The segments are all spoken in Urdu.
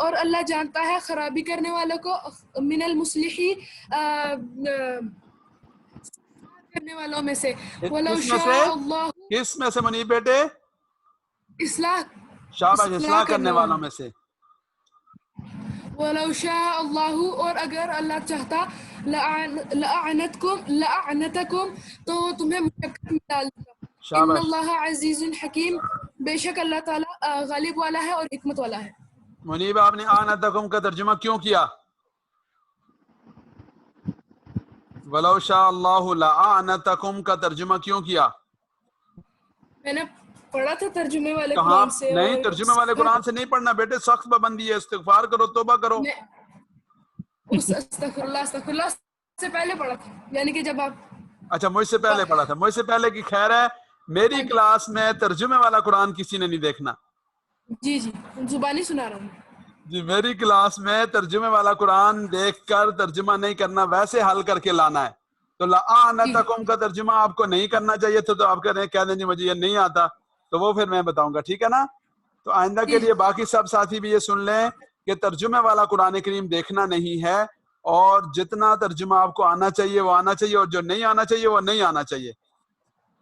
اور اللہ جانتا ہے خرابی کرنے والوں کو من المصلحی کرنے والوں میں سے وَلَوْ کس میں سے شَاءَ اللَّهُ کس میں سے منیب بیٹے اصلاح شاباش اصلاح کرنے والوں میں سے وَلَوْ شَاءَ اللَّهُ اور اگر اللہ چاہتا لَأَعْنَتَكُمْ تو وہ تمہیں مشقت میں ڈال دیتا ان شاباش اللہ عزیز حکیم بے شک اللہ تعالیٰ غالب والا ہے اور حکمت والا ہے منیب آپ نے آنتکم کا ترجمہ کیوں کیا ولو شاء اللہ لأعنتکم کا ترجمہ کیوں کیا میں نے پڑھا تھا ترجمے والے کہاں قرآن سے نہیں اور ترجمے والے قرآن سے نہیں پڑھنا بیٹے سخت پابندی ہے استغفار کرو توبہ کرو استغفر اللہ سے پہلے پڑھا تھا یعنی کہ جب آپ اچھا مجھ سے پہلے پڑھا تھا مجھ سے پہلے کی خیر ہے میری کلاس میں ترجمے والا قرآن کسی نے نہیں دیکھنا جی زبانی سنا رہا ہوں جی میری کلاس میں ترجمے والا قرآن دیکھ کر ترجمہ نہیں کرنا ویسے حل کر کے لانا ہے تو لأعنتکم کا ترجمہ آپ کو نہیں کرنا چاہیے تو آپ کہہ دیں جی مجھے یہ نہیں آتا تو وہ پھر میں بتاؤں گا ٹھیک ہے نا تو آئندہ کے لیے باقی سب ساتھی بھی یہ سن لیں کہ ترجمے والا قرآن کریم دیکھنا نہیں ہے اور جتنا ترجمہ آپ کو آنا چاہیے وہ آنا چاہیے اور جو نہیں آنا چاہیے وہ نہیں آنا چاہیے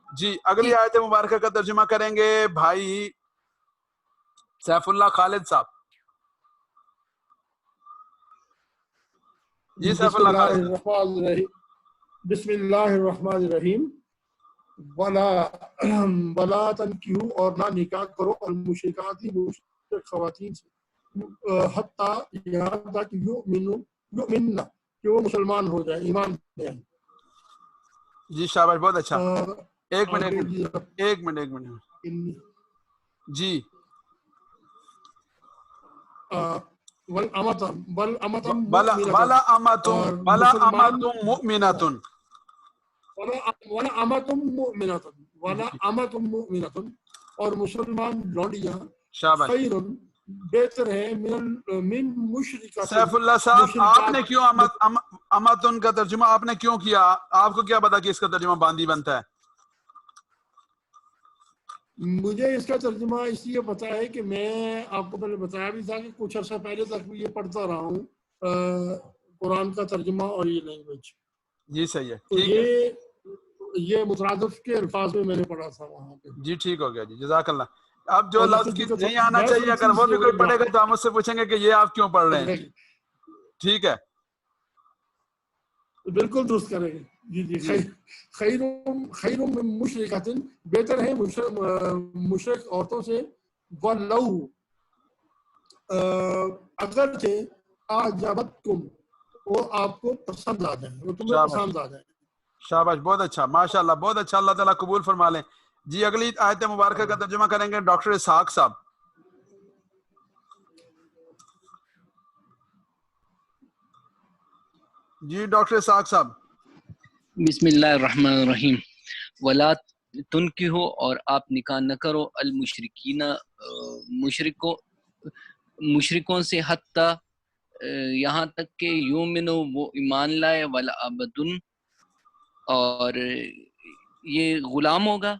جی اگلی آیت مبارکہ کا ترجمہ کریں گے بھائی سیف اللہ خالد صاحب جی سیف اللہ خالد بسم اللہ الرحمن الرحیم ولا تنکحوا اور نہ نکاح کرو المشرکات مشرک خواتین سے حتیٰ یہاں تک یؤمنن کہ وہ مسلمان ہو جائے ایمان لے آئیں جی شاباش بہت اچھا ایک منٹ جی بلا امتم مؤمنۃ اور مسلمان لونڈیاں شاباش خیر بہتر ہے من مشرکات سیف اللہ صاحب آپ نے کیوں امتن کا ترجمہ آپ نے کیوں کیا آپ کو کیا پتا کہ اس کا ترجمہ باندی بنتا ہے مجھے اس کا ترجمہ اس لیے پتا ہے کہ میں آپ کو پہلے بتایا بھی تھا کہ کچھ عرصہ پہلے تک بھی یہ پڑھتا رہا ہوں قرآن کا ترجمہ اور یہ لینگویج جی صحیح ہے تو یہ مترادف کے الفاظ میں نے پڑھا تھا وہاں پہ جی ٹھیک ہو گیا جی جزاک اللہ اب جو لفظ نہیں آنا چاہیے اگر وہ بھی کوئی پڑھے گا تو ہم اس سے پوچھیں گے کہ یہ آپ کیوں پڑھ رہے ہیں ٹھیک ہے بالکل درست کریں گے جی خیر من مشرکات بہتر ہے مشرک عورتوں سے ولو اگرچہ اعجبتکم وہ آپ کو پسند آ جائیں وہ تمہیں پسند آ جائیں شاباش بہت اچھا ماشاء اللہ بہت اچھا اللہ تعالیٰ قبول فرما لیں جی اگلی آیت مبارکہ کا ترجمہ کریں گے ڈاکٹر اسحاق صاحب جی ڈاکٹر اسحاق صاحب بسم اللہ الرحمن الرحیم ولا تنکحوا اور آپ نکاح نہ کرو المشرکین مشرکوں سے حتیٰ یہاں تک کہ یومنو وہ ایمان لائے ولا عبدن اور یہ غلام ہوگا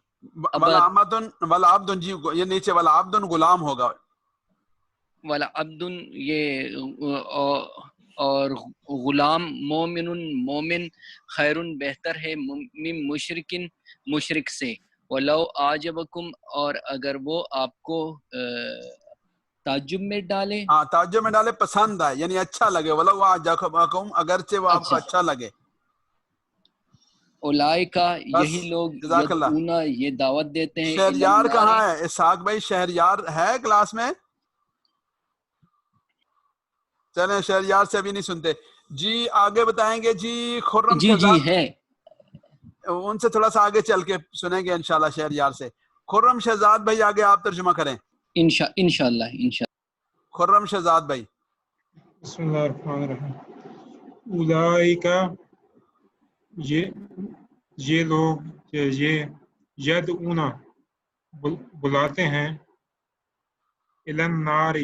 ولا عبدن جی یہ نیچے ولا عبدن غلام ہوگا ولا عبدن یہ اور غلام مومن خیرن بہتر ہے من مشرکن مشرک سے ولو اعجبکم اور اگر وہ آپ کو تعجب میں ڈالے تعجب میں ڈالے پسند آئے یعنی اچھا لگے ولو اعجبکم اگرچہ وہ آپ کو اچھا لگے اولئکا یہی لوگ یدعون یہ دعوت دیتے ہیں شہریار کہاں ہے اسحاق بھائی شہریار ہے کلاس میں چلیں شہریار سے ابھی نہیں سنتے جی آگے بتائیں گے جی خرم جی ہے ان سے تھوڑا سا آگے چل کے سنیں گے انشاءاللہ شہریار سے خرم شہزاد بھائی آگے آپ ترجمہ کریں انشاءاللہ خرم شہزاد بھائی بسم اللہ الرحمن الرحیم اولئکا یہ لوگ یہ یدعون بلاتے ہیں الی النار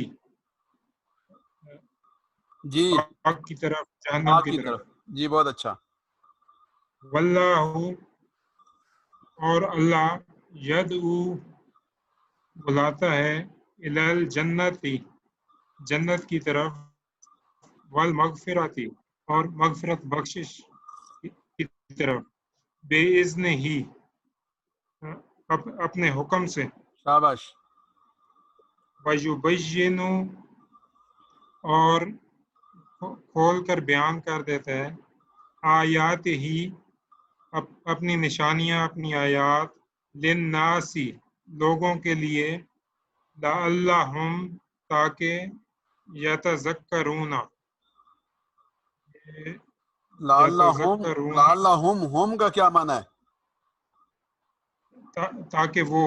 جی آگ کی طرف جہنم کی طرف جی بہت اچھا واللہ اور اللہ یدعو بلاتا ہے الی الجنت جنت کی طرف، والمغفرتی اور مغفرت بخشش کی طرف، بے اذن ہی اپنے حکم سے، شاباش. وَيُبَيِّنُ اور کھول کر بیان کر دیتا ہے، آیات ہی اپنی نشانیاں، اپنی آیات، للناسی لوگوں کے لیے، لعلہم تاکہ یتذکرون لعلہم ہم کا کیا معنی ہے؟ تاکہ وہ،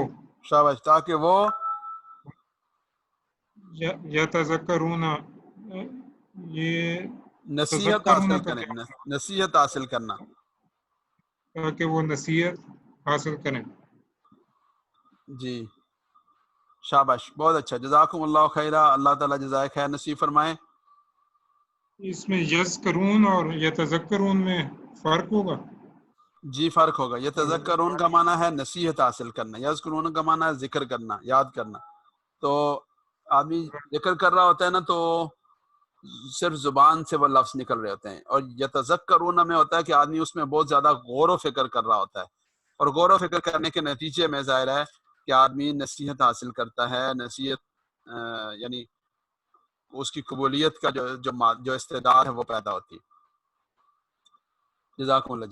شاباش، تاکہ وہ یتذکرون یہ نصیحت حاصل کریں، نصیحت حاصل کرنا. تاکہ وہ نصیحت حاصل کریں. جی شاباش، بہت اچھا، جزاکم اللہ خیرہ، اللہ تعالیٰ جزائے خیر نصیب فرمائے. اس میں یذکرون اور یتذکرون میں فرق ہوگا؟ جی فرق ہوگا. یتذکرون کا معنی ہے نصیحت حاصل کرنا، یذکرون کا معنی ہے ذکر کرنا، یاد کرنا. تو آدمی ذکر کر رہا ہوتا ہے نا تو صرف زبان سے وہ لفظ نکل رہے ہوتے ہیں، اور یتذکرون میں ہوتا ہے کہ آدمی اس میں بہت زیادہ غور و فکر کر رہا ہوتا ہے، اور غور و فکر کرنے کے نتیجے میں ظاہر ہے کہ آدمی نصیحت حاصل کرتا ہے. نصیحت یعنی اس کی قبولیت کا جو استعداد ہے وہ پیدا ہوتی ہے. جزاکم اللہ.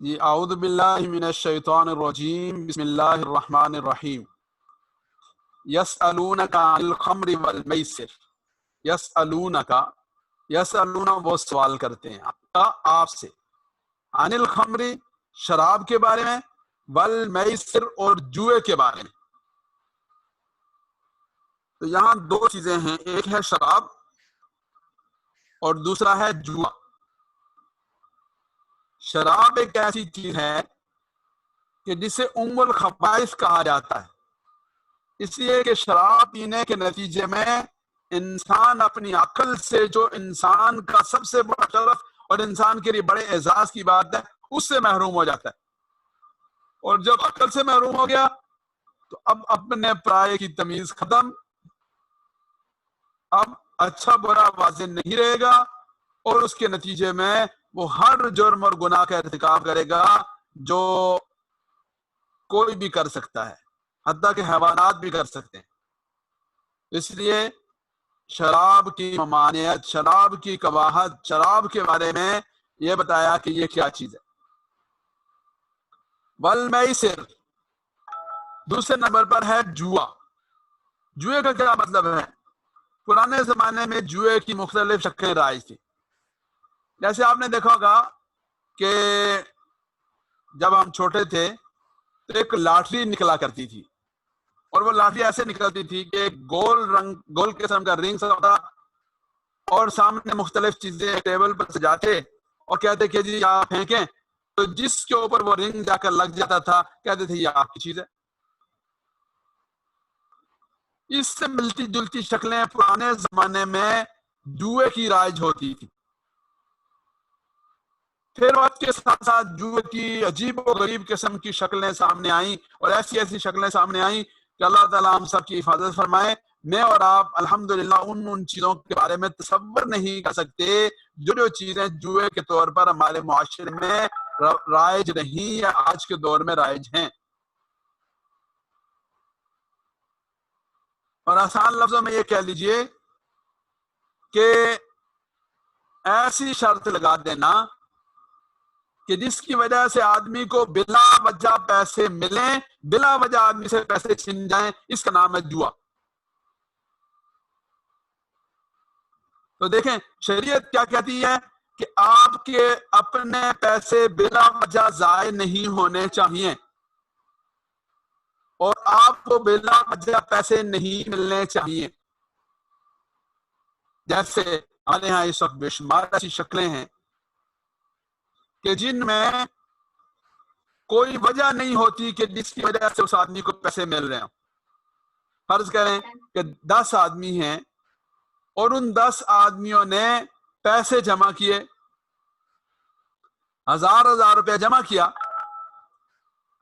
جی اعوذ باللہ من الشیطان الرجیم، بسم اللہ الرحمن الرحیم. یسألونک عن الخمر والمیسر. یسألون وہ سوال کرتے ہیں آپ سے، عن الخمر شراب کے بارے میں، والمیسر اور جوئے کے بارے میں. تو یہاں دو چیزیں ہیں، ایک ہے شراب اور دوسرا ہے جوا. شراب ایک ایسی چیز ہے کہ جسے ام الخبائث کہا جاتا ہے، اس لیے کہ شراب پینے کے نتیجے میں انسان اپنی عقل سے، جو انسان کا سب سے بڑا شرف اور انسان کے لیے بڑے اعزاز کی بات ہے، اس سے محروم ہو جاتا ہے. اور جب عقل سے محروم ہو گیا تو اب اپنے پرائے کی تمیز ختم، اب اچھا برا واضح نہیں رہے گا، اور اس کے نتیجے میں وہ ہر جرم اور گناہ کا ارتکاب کرے گا جو کوئی بھی کر سکتا ہے، حتیٰ کہ حیوانات بھی کر سکتے ہیں. اس لیے شراب کی ممانعت، شراب کی قباحت، شراب کے بارے میں یہ بتایا کہ یہ کیا چیز ہے. والمیسر دوسرے نمبر پر ہے جوا. جوئے کا کیا مطلب ہے؟ پرانے زمانے میں جوئے کی مختلف شکلیں رائج تھی. جیسے آپ نے دیکھا ہوگا کہ جب ہم چھوٹے تھے تو ایک لاٹری نکلا کرتی تھی، اور وہ لاٹری ایسے نکلتی تھی کہ گول قسم کا رنگ ہوتا، اور سامنے مختلف چیزیں ٹیبل پر سجاتے اور کہتے کہ جی آپ پھینکیں، تو جس کے اوپر وہ رنگ جا کر لگ جاتا تھا کہتے تھے یہ آپ کی چیز ہے. اس سے ملتی جلتی شکلیں پرانے زمانے میں جوئے کی رائج ہوتی تھی. پھر وقت کے ساتھ ساتھ جوئے کی عجیب و غریب قسم کی شکلیں سامنے آئیں، اور ایسی ایسی شکلیں سامنے آئیں کہ اللہ تعالیٰ ہم سب کی حفاظت فرمائے. میں اور آپ الحمدللہ ان چیزوں کے بارے میں تصور نہیں کر سکتے جو چیزیں جوئے کے طور پر ہمارے معاشرے میں رائج نہیں یا آج کے دور میں رائج ہیں. اور آسان لفظوں میں یہ کہہ لیجئے کہ ایسی شرط لگا دینا کہ جس کی وجہ سے آدمی کو بلا وجہ پیسے ملیں، بلا وجہ آدمی سے پیسے چھن جائیں، اس کا نام ہے جوا. تو دیکھیں شریعت کیا کہتی ہے کہ آپ کے اپنے پیسے بلا وجہ ضائع نہیں ہونے چاہیے، اور آپ کو بلا وجہ پیسے نہیں ملنے چاہیے. جیسے ہمارے یہاں اس وقت بے شمار ایسی شکلیں ہیں کہ جن میں کوئی وجہ نہیں ہوتی کہ جس کی وجہ سے اس آدمی کو پیسے مل رہے ہیں. فرض کریں کہ 10 آدمی ہیں اور ان 10 آدمیوں نے پیسے جمع کیے، 1000 روپے جمع کیا،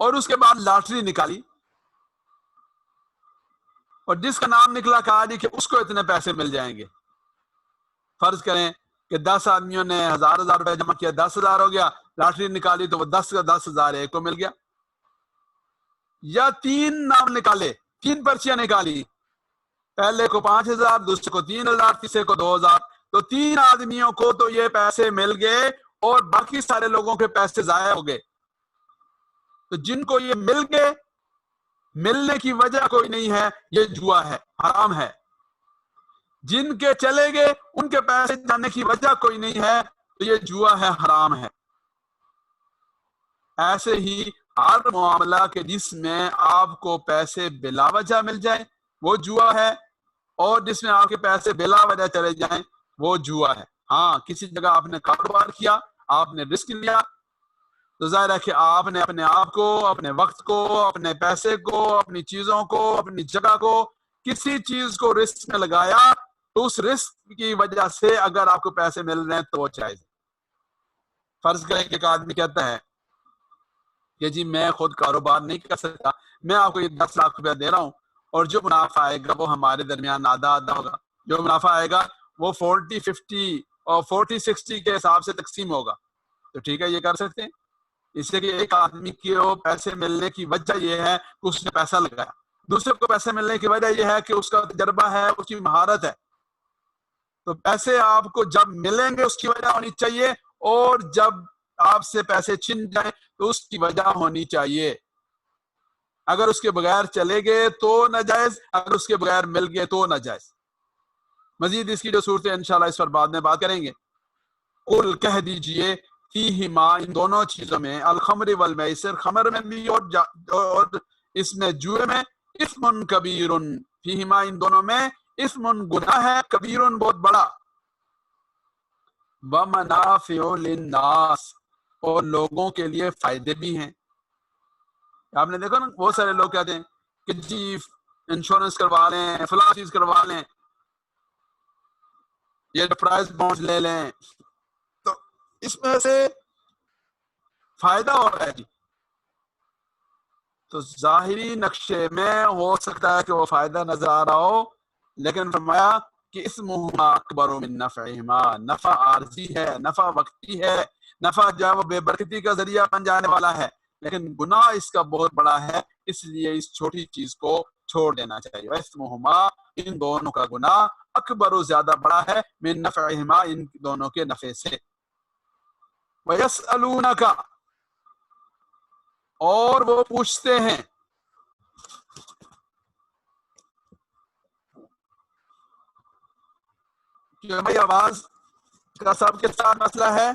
اور اس کے بعد لاٹری نکالی اور جس کا نام نکلا کہا جی کہ اس کو اتنے پیسے مل جائیں گے۔ فرض کریں کہ 10 آدمیوں نے 1000 روپے جمع کیا، 10,000 ہو گیا، لاٹری نکالی تو وہ 10 کا 10,000 ایک کو مل گیا۔ یا 3 نام نکالے، 3 پرچیاں نکالی، پہلے کو 5,000، دوسرے کو 3,000، تیسرے کو 2,000، تو 3 آدمیوں کو تو یہ پیسے مل گئے اور باقی سارے لوگوں کے پیسے ضائع ہو گئے۔ تو جن کو یہ مل گئے، ملنے کی وجہ کوئی نہیں ہے، یہ جوا ہے، حرام ہے۔ جن کے چلے گئے ان کے پیسے جانے کی وجہ کوئی نہیں ہے، تو یہ جوا ہے، حرام ہے۔ ایسے ہی ہر معاملہ کے جس میں آپ کو پیسے بلا وجہ مل جائیں وہ جوا ہے، اور جس میں آپ کے پیسے بلا وجہ چلے جائیں وہ جوا ہے۔ ہاں، کسی جگہ آپ نے کاروبار کیا، آپ نے رسک لیا، تو ظاہر ہے کہ آپ نے اپنے آپ کو، اپنے وقت کو، اپنے پیسے کو، اپنی چیزوں کو، اپنی جگہ کو، کسی چیز کو رسک میں لگایا، تو اس رسک کی وجہ سے اگر آپ کو پیسے مل رہے ہیں تو وہ جائز ہے۔ فرض کریں کہ ایک آدمی کہتا ہے کہ جی میں خود کاروبار نہیں کر سکتا، میں آپ کو یہ 10 لاکھ روپیہ دے رہا ہوں، اور جو منافع آئے گا وہ ہمارے درمیان آدھا آدھا ہوگا، جو منافع آئے گا وہ 40-50 اور 40-60 کے حساب سے تقسیم ہوگا، تو ٹھیک ہے، یہ کر سکتے ہیں۔ اس لیے کہ ایک آدمی کو پیسے ملنے کی وجہ یہ ہے کہ اس نے پیسہ لگایا، دوسرے کو پیسے ملنے کی وجہ یہ ہے کہ اس کا تجربہ ہے، اس کی مہارت ہے۔ تو پیسے آپ کو جب ملیں گے اس کی وجہ ہونی چاہیے، اور جب آپ سے پیسے چھن جائیں تو اس کی وجہ ہونی چاہیے۔ اگر اس کے بغیر چلے گئے تو ناجائز، اگر اس کے بغیر مل گئے تو ناجائز۔ مزید اس کی جو صورت ہے انشاءاللہ اس پر بعد میں بات کریں گے۔ قل کہہ دیجئے فیہما، ان دونوں چیزوں میں، الخمر والمیسر، خمر میں بھی اور اس میں جوئے میں، اسم کبیر، فیہما ان دونوں میں، اسم گناہ ہے، کبیر بہت بڑا، ومنافع للناس، اور لوگوں کے لیے فائدے بھی ہیں۔ آپ نے دیکھا نا بہت سارے لوگ کہتے ہیں کہ جی انشورنس کروا لیں، فلاں چیز کروا لیں، یہ پرائز بانڈ لے لیں، تو اس میں سے فائدہ ہو رہا ہے جی۔ تو ظاہری نقشے میں ہو سکتا ہے کہ وہ فائدہ نظر آ رہا ہو، لیکن فرمایا کہ اسمہما اکبر من نفعہما، نفع عارضی ہے، نفع وقتی ہے، نفع جو ہے وہ بے برکتی کا ذریعہ بن جانے والا ہے، لیکن گناہ اس کا بہت بڑا ہے، اس لیے اس چھوٹی چیز کو چھوڑ دینا چاہیے۔ واسمہما، ان دونوں کا گناہ، اکبر زیادہ بڑا ہے، من نفعہما، ان دونوں کے نفع سے۔ ویسألونک، اور وہ پوچھتے ہیں، کہ بھائی آواز کا سب کے ساتھ مسئلہ ہے،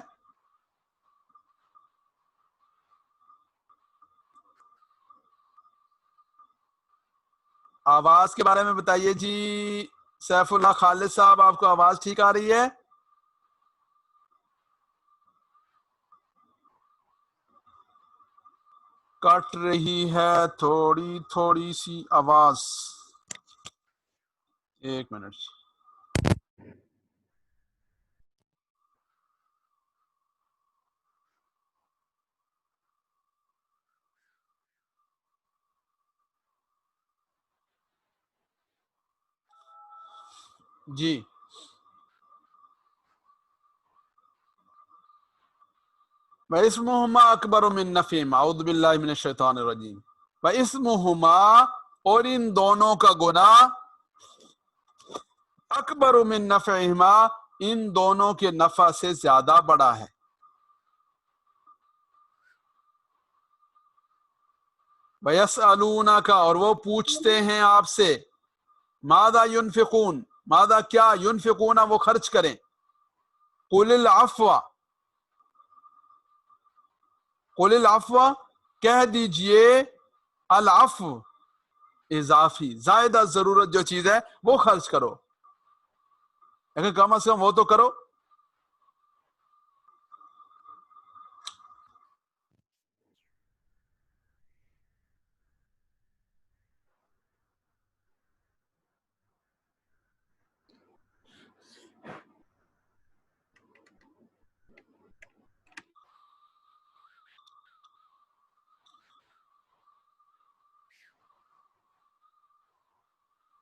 آواز کے بارے میں بتائیے جی۔ سیف اللہ خالد صاحب، آپ کو آواز ٹھیک آ رہی ہے؟ کٹ رہی ہے تھوڑی تھوڑی سی آواز، ایک منٹ۔ جی وَإِسْمُهُمَا أَكْبَرُ مِن نَفْعِهِمَا، اعوذ باللہ من الشیطان الرجیم۔ وَإِسْمُهُمَا، اور ان دونوں کا گناہ، اکبر من نفعہما، ان دونوں کے نفع سے زیادہ بڑا ہے۔ وَيَسْأَلُونَكَ، اور وہ پوچھتے ہیں آپ سے، ماذا ينفقون، ماذا کیا، ينفقون وہ خرچ کریں، قُلِ الْعَفْوَ، قُلِ الْعَفْوَ کہہ دیجئے، العفو اضافی، زائدہ ضرورت جو چیز ہے وہ خرچ کرو، لیکن کم از کم وہ تو کرو۔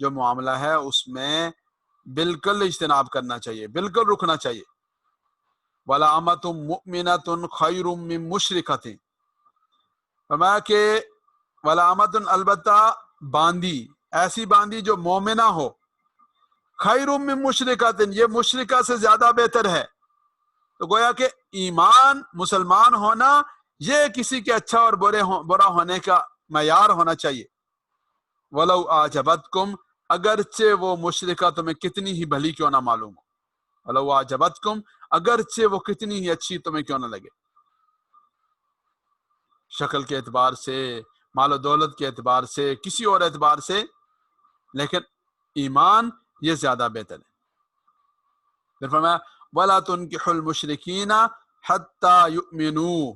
جو معاملہ ہے اس میں بالکل اجتناب کرنا چاہیے، بالکل رکنا چاہیے. وَلَأَمَةٌ مُؤْمِنَةٌ خَيْرٌ مِّن مُشْرِكَةٍ، فرمایا کہ وَلَأَمَةٌ البتہ باندی، ایسی باندی جو مومنہ ہو، خَيْرٌ مِّن مُشْرِكَةٍ، یہ مشرکہ سے زیادہ بہتر ہے. تو گویا کہ ایمان، مسلمان ہونا، یہ کسی کے اچھا اور برا ہونے کا معیار ہونا چاہیے. وَلَوْ أَعْجَبَتْكُمْ، اگرچہ وہ مشرکہ تمہیں کتنی ہی بھلی کیوں نہ معلوم ہو. وَلَوْ أَعْجَبَتْكُمْ، اگرچہ وہ کتنی ہی اچھی تمہیں کیوں نہ لگے، شکل کے اعتبار سے، مال و دولت کے اعتبار سے، کسی اور اعتبار سے، لیکن ایمان یہ زیادہ بہتر ہے. پھر فرمایا وَلَا تُنْكِحُوا الْمُشْرِكِينَ حَتَّى يُؤْمِنُوا،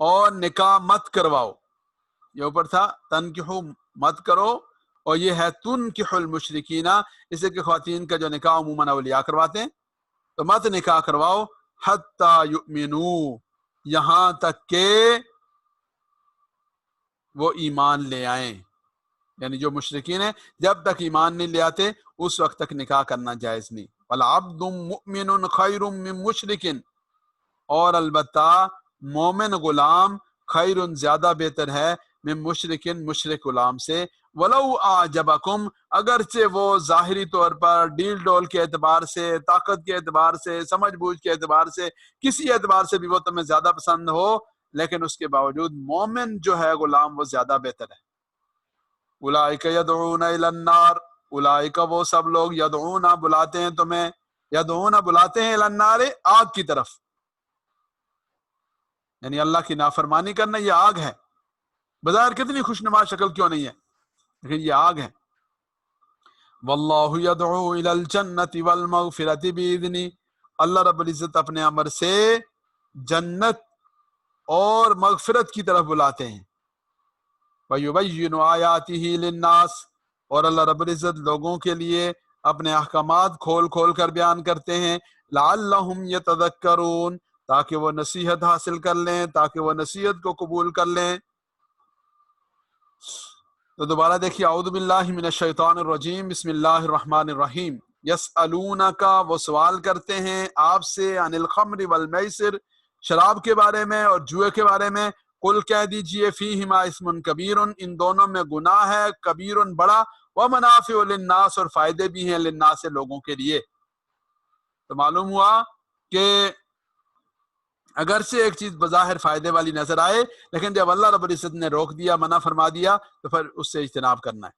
اور نکاح مت کرواؤ. یہ اوپر تھا تنکحو مت کرو، اور یہ ہے تنکحوا المشرکین، اس لیے کہ خواتین کا جو نکاح عموماً اولیاء کرواتے ہیں، تو مت نکاح کرواؤ حتی یؤمنو، یہاں تک کہ وہ ایمان لے آئیں. یعنی جو مشرکین ہیں جب تک ایمان نہیں لے آتے اس وقت تک نکاح کرنا جائز نہیں. وَالْعَبْدٌ مُؤْمِنٌ خَيْرٌ مِّن مُشْرِكٍ، اور البتہ مومن غلام خیرٌ زیادہ بہتر ہے من مشرکن، مشرک غلام سے. وَلَوْ أَعْجَبَكُمْ، اگرچہ وہ ظاہری طور پر ڈیل ڈول کے اعتبار سے، طاقت کے اعتبار سے، سمجھ بوجھ کے اعتبار سے، کسی اعتبار سے بھی وہ تمہیں زیادہ پسند ہو، لیکن اس کے باوجود مومن جو ہے غلام وہ زیادہ بہتر ہے. اولئک یدعون الی النار، اولئک وہ سب لوگ یدعون بلاتے ہیں تمہیں، یدعون بلاتے ہیں الی النار، آگ کی طرف. یعنی اللہ کی نافرمانی کرنا یہ آگ ہے. بظاہر کتنی خوشنما شکل کیوں نہیں ہے، لیکن یہ آگ ہے. واللہ یدعو الی الجنۃ والمغفرۃ بإذنہ، اللہ رب العزت اپنے امر سے جنت اور مغفرت کی طرف بلاتے ہیں. وَيُبَيِّنُ آیاتہ للناس، اور اللہ رب العزت لوگوں کے لیے اپنے احکامات کھول کھول کر بیان کرتے ہیں. لعلہم یتذکرون، تاکہ وہ نصیحت حاصل کر لیں، تاکہ وہ نصیحت کو قبول کر لیں. تو دوبارہ دیکھیے، اعوذ باللہ من الشیطان الرجیم، بسم اللہ الرحمن الرحیم. یسألونک، وہ سوال کرتے ہیں آپ سے، عن الخمر والمیسر، شراب کے بارے میں اور جوئے کے بارے میں. قل کہہ دیجئے فیہما اسم کبیر، ان دونوں میں گناہ ہے کبیر بڑا، ومنافع للناس، اور فائدے بھی ہیں للناس لوگوں کے لیے. تو معلوم ہوا کہ اگرچہ ایک چیز بظاہر فائدے والی نظر آئے، لیکن جب اللہ رب العزت نے روک دیا، منع فرما دیا، تو پھر اس سے اجتناب کرنا ہے.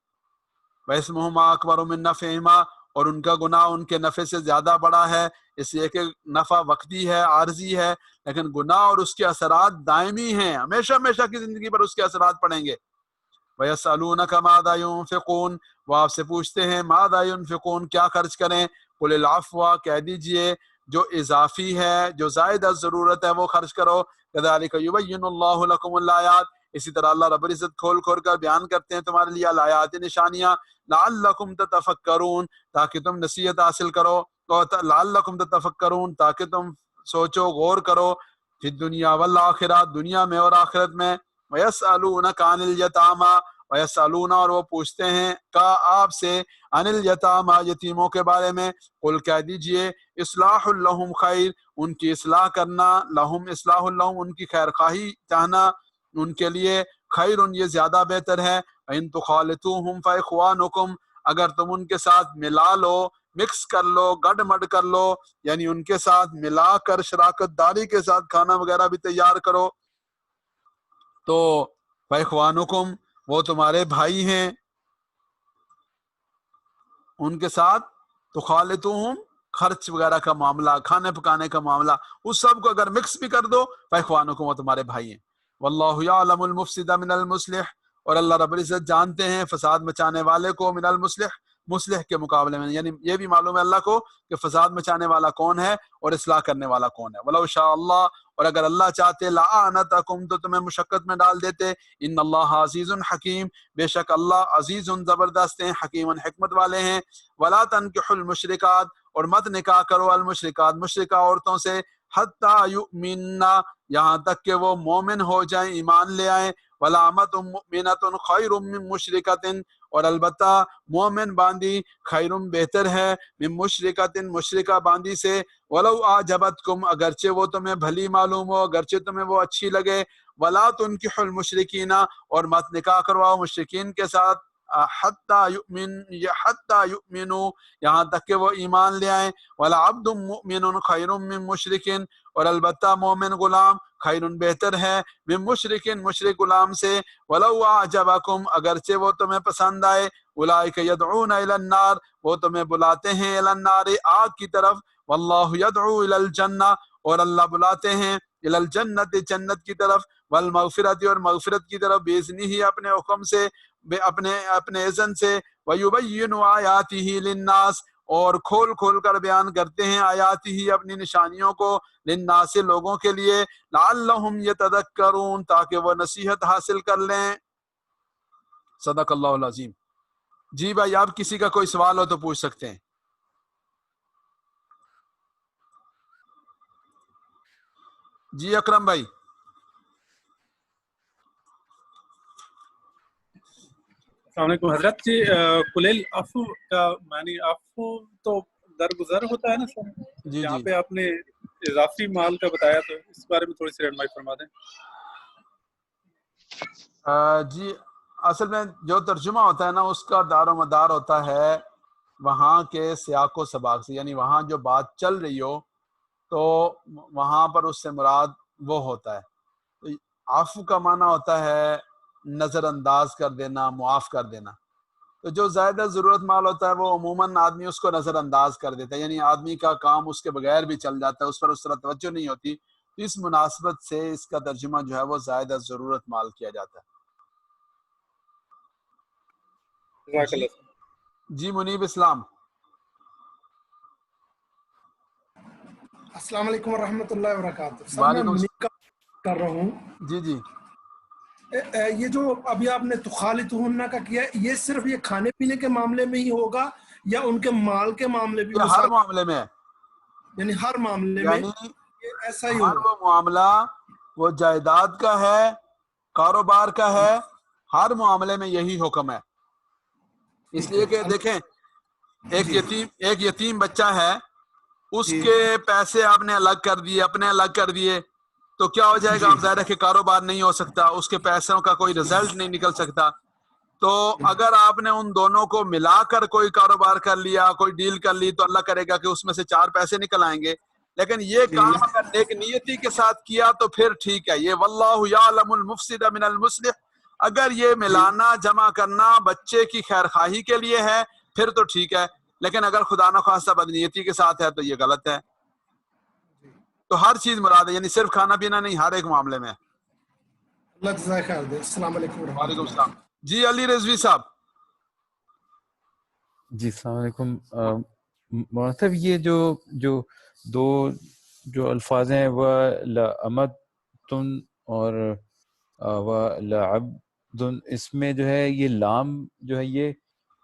وَإِسْمُهُمَا أَكْبَرُ مِن نَفْعِهِمَا، اور ان کا گناہ ان کے نفع سے زیادہ بڑا ہے، اس لیے کہ نفع وقتی ہے، عارضی ہے، لیکن گناہ اور اس کے اثرات دائمی ہیں، ہمیشہ ہمیشہ کی زندگی پر اس کے اثرات پڑیں گے. وَيَسْأَلُونَكَ مَاذَا يُنْفِقُونَ، وہ آپ سے پوچھتے ہیں ماذا ينفقون، کیا خرچ کریں. قُلِ الْعَفْوَ، کہہ دیجئے جو اضافی ہے، جو زائد از ضرورت ہے وہ خرچ کرو. كَذَلِكَ يُبَيِّنُ اللَّهُ لَكُمُ الْآيَاتِ، اسی طرح اللہ رب العزت کھول کھول کر بیان کرتے ہیں تمہارے لیے الآیات، نشانیاں. لعلکم تتفکرون، تاکہ تم نصیحت حاصل کرو، اور لعلکم تتفکرون، تاکہ تم سوچو، غور کرو. فی الدنیا والآخرہ، دنیا میں اور آخرت میں. ویسألونک عن الیتامی، ویسألون، اور وہ پوچھتے ہیں کا آپ سے، عن الیتامی، یتیموں کے بارے میں. قل کہہ دیجئے اصلاح لہم خیر، ان کی اصلاح کرنا، لہم اصلاح لہم، ان کی خیر خواہی چاہنا ان کے لیے، خیر یہ زیادہ بہتر ہے. ان تخالطوہم فاخوانکم، اگر تم ان کے ساتھ ملا لو، مکس کر لو، گڈ مڈ کر لو، یعنی ان کے ساتھ ملا کر شراکت داری کے ساتھ کھانا وغیرہ بھی تیار کرو، تو فاخوانکم، وہ تمہارے بھائی ہیں. ان کے ساتھ تخالطوہم، خرچ وغیرہ کا معاملہ، کھانے پکانے کا معاملہ، اس سب کو اگر مکس بھی کر دو، فاخوانکم، وہ تمہارے بھائی ہیں. واللہ یعلم المفسد من المصلح، اور اللہ رب العزت جانتے ہیں فساد مچانے والے کو، من المصلح، مصلح کے مقابلے میں، یعنی یہ بھی معلوم ہے اللہ کو کہ فساد مچانے والا کون ہے اور اصلاح کرنے والا کون ہے. ولو شاء اللہ، اور اگر اللہ چاہتے، لَأَعْنَتَكُمْ، تو تمہیں مشقت میں ڈال دیتے. ان اللہ عزیز حکیم، بے شک اللہ عزیز زبردست ہیں، حکیم حکمت والے ہیں. ولا تنکحوا المشرکات، اور مت نکاح کرو المشرکات، مشرکہ عورتوں سے، حتی یؤمننا، یہاں تک کہ وہ مومن ہو جائیں، ایمان لے آئیں. وَلَأَمَةٌ مُؤْمِنَةٌ خَيْرٌ مِّن مُشْرِكَةٍ، اور البتہ مومن باندی خیرم بہتر ہے من مشرکتن مشرکہ باندی سے ولو اعجبتکم اگرچہ وہ تمہیں بھلی معلوم ہو اگرچہ تمہیں وہ اچھی لگے ولا تنکحوا المشرکین اور مت نکاح کرواؤ مشرکین کے ساتھ حتی یؤمنوا یہاں تک کہ وہ ایمان لے آئیں ولعبد مؤمن خیر من مشرکن اور البتہ مومن غلام خیر بہتر ہے من مشرکن مشرک غلام سے ولو اعجبکم اگرچہ وہ تمہیں پسند آئے اولئک یدعون الی النار وہ تمہیں بلاتے ہیں الی النار آگ کی طرف واللہ یدعو الی الجنہ اور اللہ بلاتے ہیں الی الجنت جنت کی طرف والمغفرت اور مغفرت کی طرف باذنہ ہی اپنے حکم سے اپنے اذن سے ویبین آیاتہ للناس اور کھول کھول کر بیان کرتے ہیں آیات ہی اپنی نشانیوں کو للناس لوگوں کے لیے لعلہم یتذکرون تاکہ وہ نصیحت حاصل کر لیں صدق اللہ العظیم جی بھائی آپ کسی کا کوئی سوال ہو تو پوچھ سکتے ہیں جی اکرم بھائی السلام علیکم حضرت جی کل العفو کا معنی عفو تو درگزر ہوتا ہے نا سر جی یہاں جی پہ آپ نے اضافی مال کا بتایا تو اس بارے میں تھوڑی سی رہنمائی فرما دیں جی اصل میں جو ترجمہ ہوتا ہے نا اس کا دار و مدار ہوتا ہے وہاں کے سیاق و سباق سے یعنی وہاں جو بات چل رہی ہو تو وہاں پر اس سے مراد وہ ہوتا ہے تو عفو کا معنی ہوتا ہے نظر انداز کر دینا معاف کر دینا تو جو زیادہ ضرورت مال ہوتا ہے وہ عموماً آدمی اس کو نظر انداز کر دیتا ہے یعنی آدمی کا کام اس کے بغیر بھی چل جاتا ہے اس پر اس طرح توجہ نہیں ہوتی تو اس مناسبت سے اس کا ترجمہ جو ہے وہ زیادہ ضرورت مال کیا جاتا ہے جزاک اللہ جی منیب اسلام السلام علیکم ورحمۃ اللہ وبرکاتہ سر میں وعلیکم منیب کا کر رہا ہوں جی جی یہ جو ابھی آپ نے تخالطہن کا کیا یہ صرف یہ کھانے پینے کے معاملے میں ہی ہوگا یا ان کے مال کے معاملے بھی یہ ہر معاملے میں ہے یعنی ہر معاملے میں یعنی یہ ایسا ہی ہر ہوگا وہ معاملہ وہ جائیداد کا ہے کاروبار کا ہے ہر معاملے میں یہی حکم ہے اس لیے کہ دیکھیں ایک یتیم بچہ ہے اس کے پیسے آپ نے الگ کر دیے اپنے الگ کر دیے تو کیا ہو جائے گا آپ ظاہر ہے کہ کاروبار نہیں ہو سکتا اس کے پیسوں کا کوئی رزلٹ نہیں نکل سکتا تو اگر آپ نے ان دونوں کو ملا کر کوئی کاروبار کر لیا کوئی ڈیل کر لی تو اللہ کرے گا کہ اس میں سے 4 پیسے نکل آئیں گے لیکن یہ کام اگر نیک نیتی کے ساتھ کیا تو پھر ٹھیک ہے یہ واللہ یعلم المفسد من المصلح اگر یہ ملانا جمع کرنا بچے کی خیر خواہی کے لیے ہے پھر تو ٹھیک ہے لیکن اگر خدا نخواستہ بدنیتی کے ساتھ ہے تو یہ غلط ہے تو ہر چیز مراد ہے یعنی صرف کھانا پینا نہیں ہر ایک معاملے میں اللہ جزائے خیر دے السلام علیکم ورحمۃ وعلیکم اللہ السلام جی علی رضوی صاحب جی السلام علیکم مرتب یہ جو دو جو الفاظ ہیں وہ لَأَمَدْتُن اور وہ لَعَبْدٌ اس میں جو ہے یہ لام جو ہے یہ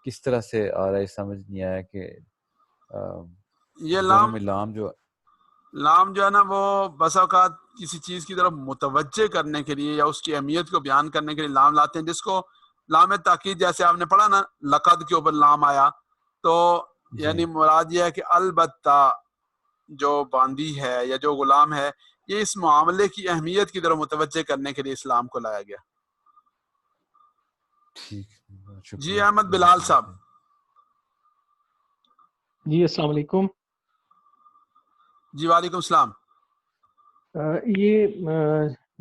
کس طرح سے آ رہا ہے سمجھ نہیں آیا کہ یہ دونوں میں لام جو ہے نا وہ بس اوقات کسی چیز کی طرف متوجہ کرنے کے لیے یا اس کی اہمیت کو بیان کرنے کے لیے لام لاتے ہیں جس کو لام تاکید جیسے آپ نے پڑھا نا لقد کے اوپر لام آیا تو یعنی مراد یہ ہے کہ البتہ جو باندی ہے یا جو غلام ہے یہ اس معاملے کی اہمیت کی طرف متوجہ کرنے کے لیے اسلام کو لایا گیا جی احمد بلال صاحب جی السلام علیکم جی وعلیکم السلام یہ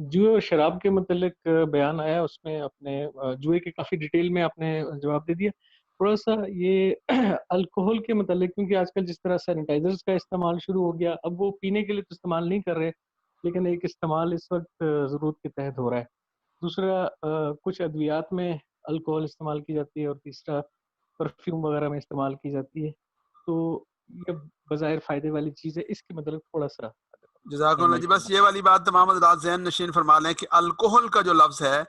جوئے اور شراب کے متعلق بیان آیا اس میں اپنے جوئے کے کافی ڈیٹیل میں آپ نے جواب دے دیا تھوڑا سا یہ الکوہل کے متعلق کیونکہ آج کل جس طرح سینیٹائزرز کا استعمال شروع ہو گیا اب وہ پینے کے لیے تو استعمال نہیں کر رہے لیکن ایک استعمال اس وقت ضرورت کے تحت ہو رہا ہے دوسرا کچھ ادویات میں الکوہل استعمال کی جاتی ہے اور تیسرا پرفیوم وغیرہ میں استعمال کی جاتی ہے تو یہ بظاہر فائدے والی چیز ہے اس کے متعلق تھوڑا سا جزاکم اللہ جی بس یہ والی بات تمام حضرات ذہن نشین فرما لیں کہ الکوہل کا جو لفظ ہے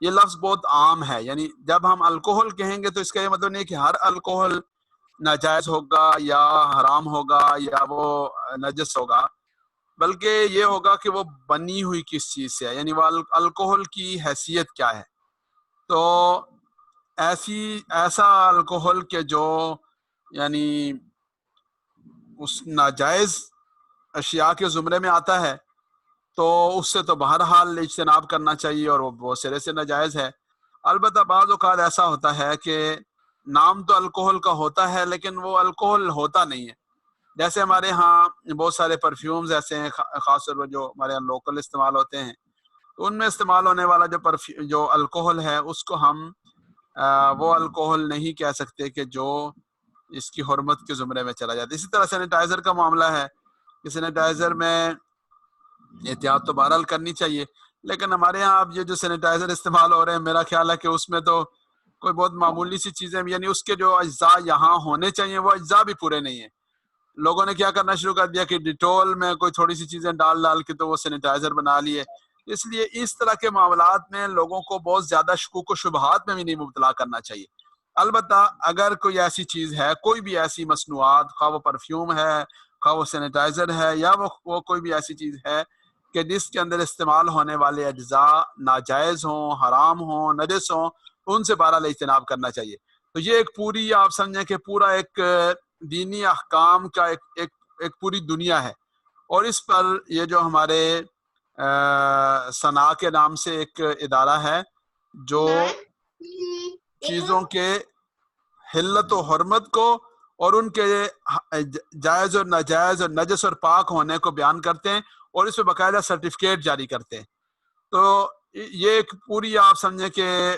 یہ لفظ بہت عام ہے یعنی جب ہم الکوہل کہیں گے تو اس کا یہ مطلب نہیں کہ ہر الکوہل ناجائز ہوگا یا حرام ہوگا یا وہ نجس ہوگا بلکہ یہ ہوگا کہ وہ بنی ہوئی کس چیز سے ہے یعنی وہ الکوہل کی حیثیت کیا ہے تو ایسا الکوہل کے جو یعنی اس ناجائز اشیاء کے زمرے میں آتا ہے تو اس سے تو بہرحال اجتناب کرنا چاہیے اور وہ سرے سے ناجائز ہے. البتہ بعض اوقات ایسا ہوتا ہے کہ نام تو الکوہل کا ہوتا ہے لیکن وہ الکوہل ہوتا نہیں ہے. جیسے ہمارے ہاں بہت سارے پرفیومز ایسے ہیں خاص طور پر جو ہمارے یہاں لوکل استعمال ہوتے ہیں، تو ان میں استعمال ہونے والا جو الکوہل ہے اس کو ہم وہ الکوہل نہیں کہہ سکتے کہ جو اس کی حرمت کے زمرے میں چلا جاتا ہے. اسی طرح سینیٹائزر کا معاملہ ہے کہ سینیٹائزر میں احتیاط تو بہرحال کرنی چاہیے، لیکن ہمارے یہاں اب یہ جو سینیٹائزر استعمال ہو رہے ہیں میرا خیال ہے کہ اس میں تو کوئی بہت معمولی سی چیزیں یعنی اس کے جو اجزاء یہاں ہونے چاہیے وہ اجزاء بھی پورے نہیں ہیں. لوگوں نے کیا کرنا شروع کر دیا کہ ڈیٹول میں کوئی تھوڑی سی چیزیں ڈال کے تو وہ سینیٹائزر بنا لیے. اس لیے اس طرح کے معاملات میں لوگوں کو بہت زیادہ شکوک و شبہات میں بھی نہیں مبتلا کرنا چاہیے. البتہ اگر کوئی ایسی چیز ہے، کوئی بھی ایسی مصنوعات، خواہ وہ پرفیوم ہے، خواہ وہ سینیٹائزر ہے، یا وہ کوئی بھی ایسی چیز ہے کہ جس کے اندر استعمال ہونے والے اجزاء ناجائز ہوں، حرام ہوں، نجس ہوں، ان سے بہرحال اجتناب کرنا چاہیے. تو یہ ایک پوری آپ سمجھیں کہ پورا ایک دینی احکام کا ایک پوری دنیا ہے. اور اس پر یہ جو ہمارے ثنا کے نام سے ایک ادارہ ہے جو چیزوں کے حلت و حرمت کو اور ان کے جائز اور ناجائز اور نجس اور پاک ہونے کو بیان کرتے ہیں اور اس پہ باقاعدہ سرٹیفکیٹ جاری کرتے ہیں. تو یہ ایک پوری آپ سمجھیں کہ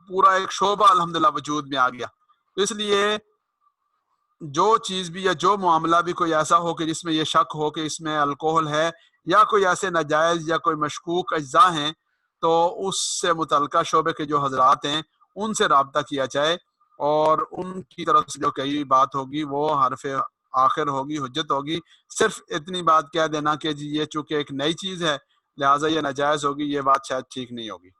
پورا ایک شعبہ الحمدللہ وجود میں آ گیا. اس لیے جو چیز بھی یا جو معاملہ بھی کوئی ایسا ہو کہ جس میں یہ شک ہو کہ اس میں الکوہل ہے یا کوئی ایسے ناجائز یا کوئی مشکوک اجزاء ہیں، تو اس سے متعلقہ شعبے کے جو حضرات ہیں ان سے رابطہ کیا جائے اور ان کی طرف سے جو کئی بات ہوگی وہ حرف آخر ہوگی، حجت ہوگی. صرف اتنی بات کہہ دینا کہ جی یہ چونکہ ایک نئی چیز ہے لہٰذا یہ ناجائز ہوگی، یہ بات شاید ٹھیک نہیں ہوگی.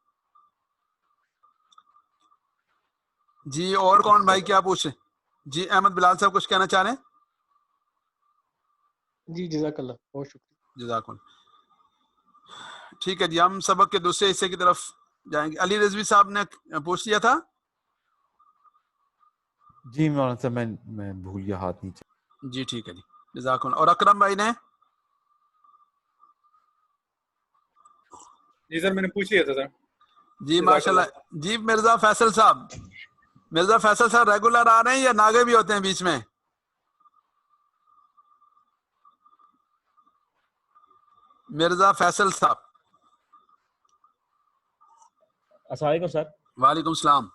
جی اور کون بھائی کیا پوچھیں؟ جی احمد بلال صاحب کچھ کہنا چاہ رہے ہیں؟ جی جزاک اللہ، بہت شکریہ. جزاک اللہ. ٹھیک ہے جی، ہم سبق کے دوسرے حصے کی طرف جائیں گے. علی رضوی صاحب نے پوچھ لیا تھا. جی مولانا صاحب میں بھول گیا ہاتھ نیچے. جی ٹھیک ہے جی، جزاک اللہ. اور اکرم بھائی نے؟ جی سر میں نے پوچھ لیا تھا سر. جی ماشاءاللہ. جی مرزا فیصل صاحب ریگولر آ رہے ہیں یا ناگے بھی ہوتے ہیں بیچ میں؟ مرزا فیصل صاحب. السلام علیکم سر. وعلیکم السلام.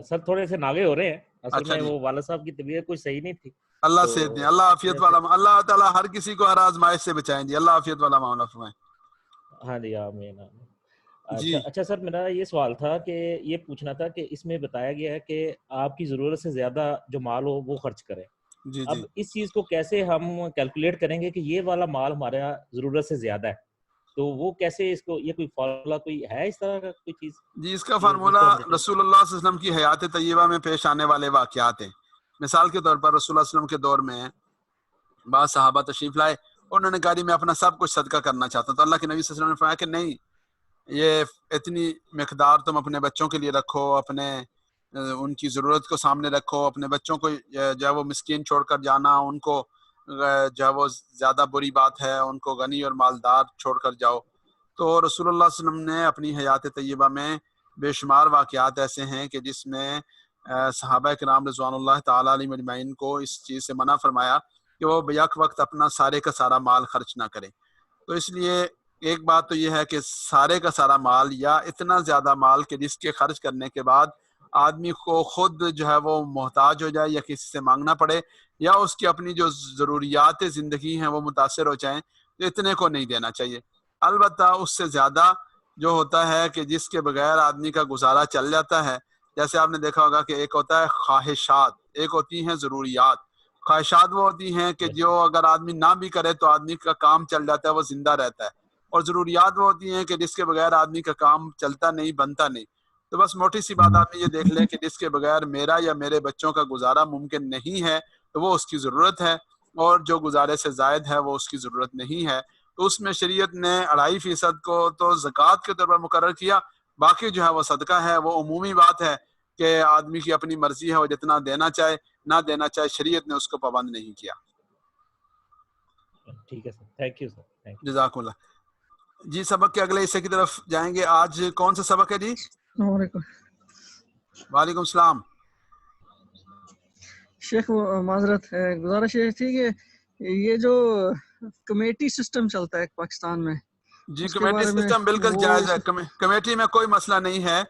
سر تھوڑے سے ناگے ہو رہے ہیں اصل اچھا میں. جی. وہ والد صاحب کی طبیعت کوئی صحیح نہیں تھی. اللہ سے دیں، اللہ عافیت والا، اللہ تعالیٰ ہر کسی کو ہر آزمائش سے بچائیں جی، اللہ عافیت والا معاملہ فرمائیں. ہاں جی آمین. جی اچھا سر میرا یہ سوال تھا کہ یہ پوچھنا تھا کہ اس میں بتایا گیا ہے کہ آپ کی ضرورت سے زیادہ جو مال ہو وہ خرچ کریں. جی. اب اس چیز کو کیسے ہم کیلکولیٹ کریں گے کہ یہ والا مال ہمارا ضرورت سے زیادہ ہے، تو وہ کیسے اس کو، یہ کوئی فارمولا کوئی ہے اس طرح کا کوئی چیز؟ جی اس کا فارمولا رسول اللہ صلی اللہ علیہ وسلم کی حیات طیبہ میں پیش آنے والے واقعات ہیں. مثال کے طور پر رسول اللہ صلی اللہ علیہ وسلم کے دور میں بعض صحابہ تشریف لائے، انہوں نے کہا میں اپنا سب کچھ صدقہ کرنا چاہتا ہوں. تو اللہ کے نبی صلی اللہ علیہ وسلم نے فرمایا کہ نہیں، یہ اتنی مقدار تم اپنے بچوں کے لیے رکھو، اپنے ان کی ضرورت کو سامنے رکھو. اپنے بچوں کو جو ہے وہ مسکین چھوڑ کر جانا ان کو جو ہے وہ زیادہ بری بات ہے، ان کو غنی اور مالدار چھوڑ کر جاؤ. تو رسول اللہ صلی اللہ علیہ وسلم نے اپنی حیات طیبہ میں بے شمار واقعات ایسے ہیں کہ جس میں صحابہ کرام رضوان اللہ تعالیٰ علیہم اجمعین کو اس چیز سے منع فرمایا کہ وہ بیک وقت اپنا سارے کا سارا مال خرچ نہ کریں. تو اس لیے ایک بات تو یہ ہے کہ سارے کا سارا مال یا اتنا زیادہ مال کہ جس کے خرچ کرنے کے بعد آدمی کو خود جو ہے وہ محتاج ہو جائے یا کسی سے مانگنا پڑے یا اس کی اپنی جو ضروریات زندگی ہیں وہ متاثر ہو جائیں، تو اتنے کو نہیں دینا چاہیے. البتہ اس سے زیادہ جو ہوتا ہے کہ جس کے بغیر آدمی کا گزارا چل جاتا ہے، جیسے آپ نے دیکھا ہوگا کہ ایک ہوتا ہے خواہشات، ایک ہوتی ہیں ضروریات. خواہشات وہ ہوتی ہیں کہ جو اگر آدمی نہ بھی کرے تو آدمی کا کام چل جاتا ہے، وہ زندہ رہتا ہے. اور ضروریات وہ ہوتی ہیں کہ جس کے بغیر آدمی کا کام چلتا نہیں، بنتا نہیں. تو بس موٹی سی بات آدمی یہ دیکھ لے کہ جس کے بغیر میرا یا میرے بچوں کا گزارا ممکن نہیں ہے تو وہ اس کی ضرورت ہے، اور جو گزارے سے زائد ہے وہ اس کی ضرورت نہیں ہے. تو اس میں شریعت نے 2.5% کو تو زکوٰۃ کے طور پر مقرر کیا، باقی جو ہے وہ صدقہ ہے، وہ عمومی بات ہے کہ آدمی کی اپنی مرضی ہے، وہ جتنا دینا چاہے نہ دینا چاہے، شریعت نے اس کو پابند نہیں کیا. ٹھیک ہے sir, thank you sir, thank you. جزاک اللہ. جی سبق کے اگلے حصے کی طرف جائیں گے. آج کون سا سبق ہے جی؟ السلام علیکم وعلیکم السلام. شیخ، وہ معذرت ہے، گزارش یہ تھی کہ یہ جو کمیٹی سسٹم چلتا ہے پاکستان میں، جی اس کے کمیٹی بارے میں سسٹم بالکل وہ جائز ہے. کمیٹی میں کوئی مسئلہ نہیں ہے.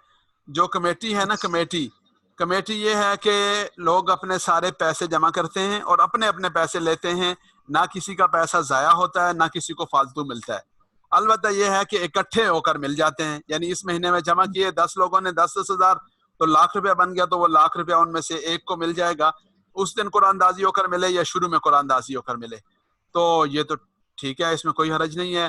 جو کمیٹی ہے نا، کمیٹی یہ ہے کہ لوگ اپنے سارے پیسے جمع کرتے ہیں اور اپنے اپنے پیسے لیتے ہیں، نہ کسی کا پیسہ ضائع ہوتا ہے نہ کسی کو فالتو ملتا ہے. البتہ یہ ہے کہ اکٹھے ہو کر مل جاتے ہیں. یعنی اس مہینے میں جمع کیے 10 لوگوں نے 10,000 تو ₹1,00,000 بن گیا، تو وہ ₹1,00,000 ان میں سے ایک کو مل جائے گا. اس دن قرآن دازی ہو کر ملے یا شروع میں قرآن دازی ہو کر ملے، تو یہ تو ٹھیک ہے، اس میں کوئی حرج نہیں ہے.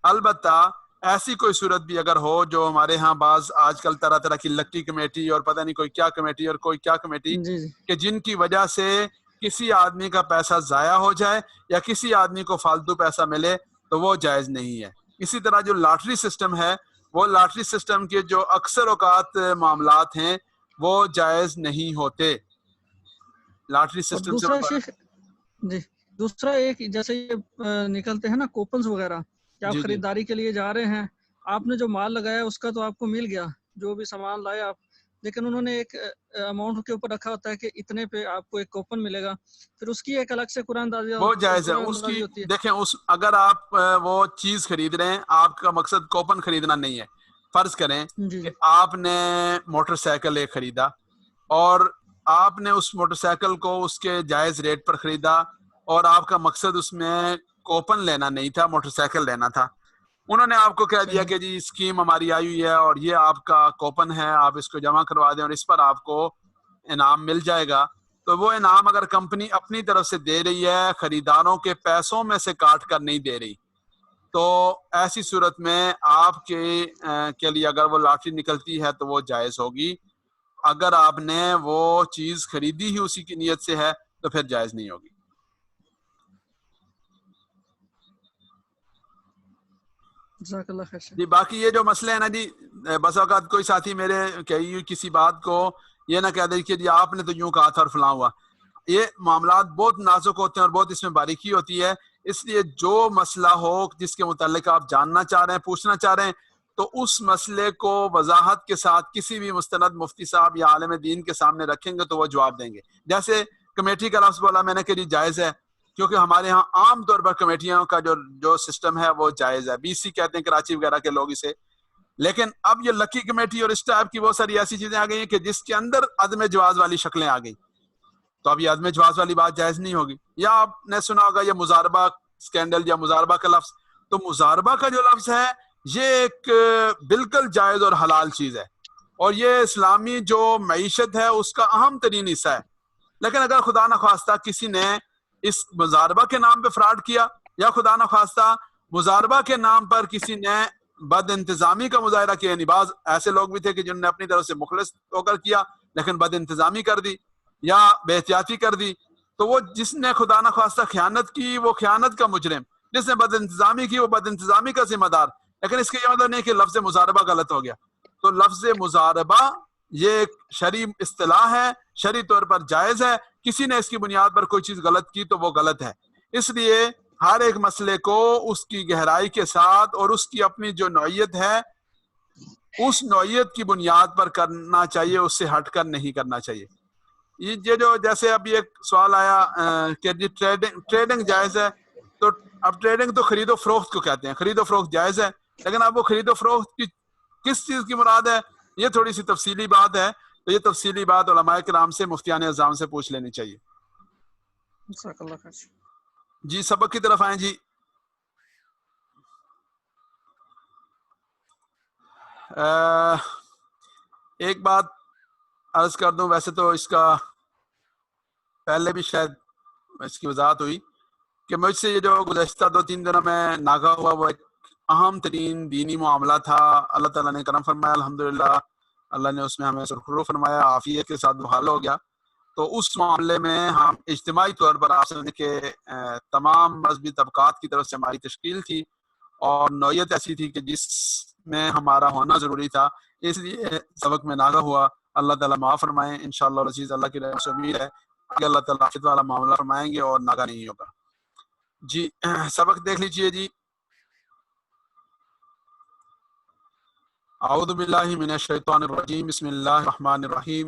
البتہ ایسی کوئی صورت بھی اگر ہو جو ہمارے ہاں بعض آج کل طرح طرح کی لکی کمیٹی اور پتہ نہیں کوئی کیا کمیٹی اور کوئی کیا کمیٹی، جی جی کہ جن کی وجہ سے کسی آدمی کا پیسہ ضائع ہو جائے یا کسی آدمی کو فالتو پیسہ ملے، تو وہ جائز نہیں ہے. اسی طرح جو لاٹری سسٹم ہے، وہ لاٹری سسٹم کے جو اکثر اوقات معاملات ہیں وہ جائز نہیں ہوتے. لاٹری اور سسٹم سے دوسرا شیخ جی، دوسرا ایک جیسے یہ نکلتے ہیں نا کوپنز وغیرہ کہ آپ جی خریداری کے لیے جا رہے ہیں، آپ نے جو مال لگایا اس کا تو آپ کو مل گیا، جو بھی سامان لائے آپ، لیکن انہوں نے ایک اماؤنٹ کے اوپر رکھا ہوتا ہے کہ اتنے پہ آپ کو ایک کوپن ملے گا، پھر اس کی ایک الگ سے قرآن وہ جائز ہے. اس کی دیکھیں، اگر آپ وہ چیز خرید رہے ہیں، آپ کا مقصد کوپن خریدنا نہیں ہے. فرض کریں جی کہ آپ نے موٹر سائیکل ایک خریدا اور آپ نے اس موٹر سائیکل کو اس کے جائز ریٹ پر خریدا، اور آپ کا مقصد اس میں کوپن لینا نہیں تھا، موٹر سائیکل لینا تھا. انہوں نے آپ کو کہہ دیا کہ جی اسکیم ہماری آئی ہوئی ہے اور یہ آپ کا کوپن ہے، آپ اس کو جمع کروا دیں اور اس پر آپ کو انعام مل جائے گا. تو وہ انعام اگر کمپنی اپنی طرف سے دے رہی ہے، خریداروں کے پیسوں میں سے کاٹ کر نہیں دے رہی، تو ایسی صورت میں آپ کے لیے اگر وہ لاٹری نکلتی ہے تو وہ جائز ہوگی. اگر آپ نے وہ چیز خریدی ہی اسی کی نیت سے ہے تو پھر جائز نہیں ہوگی. جزاک اللہ خیر. جی باقی یہ جو مسئلے ہیں نا جی، بس اوقات کوئی ساتھی میرے کہی ہوئی کسی بات کو یہ نہ کہہ دے کہ جی آپ نے تو یوں کہا تھا اور فلاں ہوا. یہ معاملات بہت نازک ہوتے ہیں اور بہت اس میں باریکی ہوتی ہے. اس لیے جو مسئلہ ہو جس کے متعلق آپ جاننا چاہ رہے ہیں، پوچھنا چاہ رہے ہیں، تو اس مسئلے کو وضاحت کے ساتھ کسی بھی مستند مفتی صاحب یا عالم دین کے سامنے رکھیں گے تو وہ جواب دیں گے. جیسے کمیٹی کا لفظ بولا میں نے کہ جی جائز ہے، کیونکہ ہمارے ہاں عام طور پر کمیٹیوں کا جو سسٹم ہے وہ جائز ہے. BC کہتے ہیں کراچی وغیرہ کے لوگ اسے. لیکن اب یہ لکی کمیٹی اور اس ٹائپ کی بہت ساری ایسی چیزیں آ گئی ہیں کہ جس کے اندر عدم جواز والی شکلیں آ گئی، تو اب یہ عدم جواز والی بات جائز نہیں ہوگی. یا آپ نے سنا ہوگا یہ مزاربہ سکینڈل یا مزاربہ کا لفظ، تو مزاربہ کا جو لفظ ہے یہ ایک بالکل جائز اور حلال چیز ہے، اور یہ اسلامی جو معیشت ہے اس کا اہم ترین حصہ ہے. لیکن اگر خدا نخواستہ کسی نے اس مزاربہ کے نام پہ فراڈ کیا، یا خدا نخواستہ مزاربہ کے نام پر کسی نے بد انتظامی کا مظاہرہ کیا، یعنی بعض ایسے لوگ بھی تھے کہ جنہوں نے اپنی طرف سے مخلص ہو کر کیا لیکن بد انتظامی کر دی یا بے احتیاطی کر دی، تو وہ جس نے خدا نخواستہ خیانت کی وہ خیانت کا مجرم، جس نے بد انتظامی کی وہ بد انتظامی کا ذمہ دار. لیکن اس کا یہ مطلب نہیں کہ لفظ مزاربہ غلط ہو گیا. تو لفظ مزاربہ یہ ایک شرعی اصطلاح ہے، شرعی طور پر جائز ہے. کسی نے اس کی بنیاد پر کوئی چیز غلط کی تو وہ غلط ہے. اس لیے ہر ایک مسئلے کو اس کی گہرائی کے ساتھ اور اس کی اپنی جو نوعیت ہے اس نوعیت کی بنیاد پر کرنا چاہیے، اس سے ہٹ کر نہیں کرنا چاہیے. یہ جو جیسے اب یہ سوال آیا کہ جی ٹریڈنگ جائز ہے، تو اب ٹریڈنگ تو خرید و فروخت کو کہتے ہیں، خرید و فروخت جائز ہے، لیکن اب وہ خرید و فروخت کی کس چیز کی مراد ہے یہ تھوڑی سی تفصیلی بات ہے. تو یہ تفصیلی بات علماء کرام سے، مفتیان اعظام سے پوچھ لینی چاہیے. جزاک اللہ خیر. جی سبق کی طرف آئیں. جی ایک بات عرض کر دوں، ویسے تو اس کا پہلے بھی شاید اس کی وضاحت ہوئی کہ مجھ سے یہ جو گزشتہ 2-3 دنوں میں ناغہ ہوا وہ ایک اہم ترین دینی معاملہ تھا. اللہ تعالیٰ نے کرم فرمایا، الحمدللہ اللہ نے اس میں ہمیں سرخرو فرمایا، عافیت کے ساتھ وہ حل ہو گیا. تو اس معاملے میں ہم اجتماعی طور پر آپ سمجھیں کہ تمام مذہبی طبقات کی طرف سے ہماری تشکیل تھی، اور نوعیت ایسی تھی کہ جس میں ہمارا ہونا ضروری تھا، اس لیے سبق میں ناغہ ہوا. اللہ تعالیٰ معاف فرمائیں. انشاءاللہ العزیز اللہ کی رحمت سے امید ہے کہ اللہ تعالیٰ عافیت والا معاملہ فرمائیں گے اور ناغہ نہیں ہوگا. جی سبق دیکھ لیجئے. جی اعوذ باللہ من الشیطان الرجیم بسم اللہ الرحمن الرحیم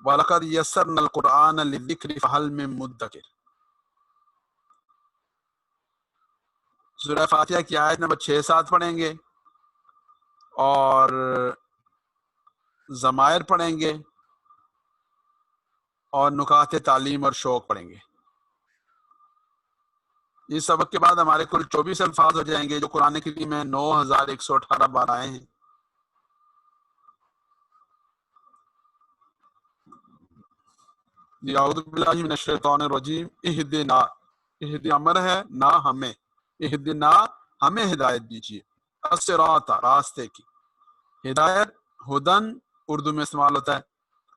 وَلَقَدْ يَسَّرْنَا الْقُرْآنَ لِلذِّكْرِ فَهَلْ مِن مُدَّكِرٍ. سورہ فاتحہ کی آیت نمبر 6-7 پڑھیں گے اور ضمائر پڑھیں گے اور نکات تعلیم اور شوق پڑھیں گے. اس سبق کے بعد ہمارے کل 24 الفاظ ہو جائیں گے جو قرآن کریم میں 9118 بار آئے ہیں. اعوذ باللہ من الشیطان الرجیم. اہدنا، اہدنا امر ہے نہ ہمیں، اہدنا ہمیں ہدایت دیجیے، الصراط راستے کی. ہدایت ہدن اردو میں استعمال ہوتا ہے،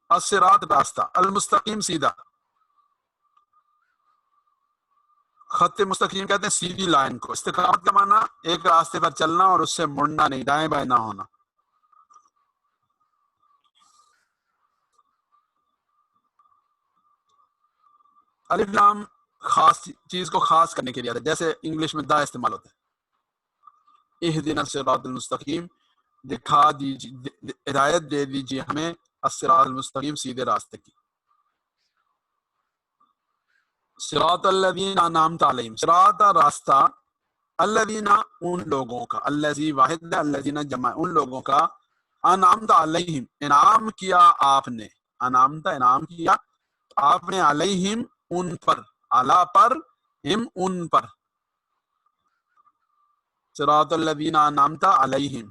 الصراط راستہ، المستقیم سیدھا. خط مستقیم کہتے ہیں سیدھی لائن کو. استقامت کا معنی ایک راستے پر چلنا اور اس سے مڑنا نہیں، دائیں بائیں نہ ہونا. الف لام خاص چیز کو خاص کرنے کے لیے آتا ہے، جیسے انگلش میں دا استعمال ہوتا ہے. اہدنا الصراط المستقیم، دکھا دیجیے، ہدایت دے دیجیے ہمیں الصراط المستقیم سیدھے راستے کی. صراط الذین انعمت علیہم، صراط راستہ، الذین ان لوگوں کا، الذی واحد ہے، الذین جمع ان لوگوں کا، انعمت علیہم انعام کیا آپ نے، انعمت انعام کیا آپ نے، علیہم ان پر، علا پر، ہم ان پر. صراط الذین انعمت علیہم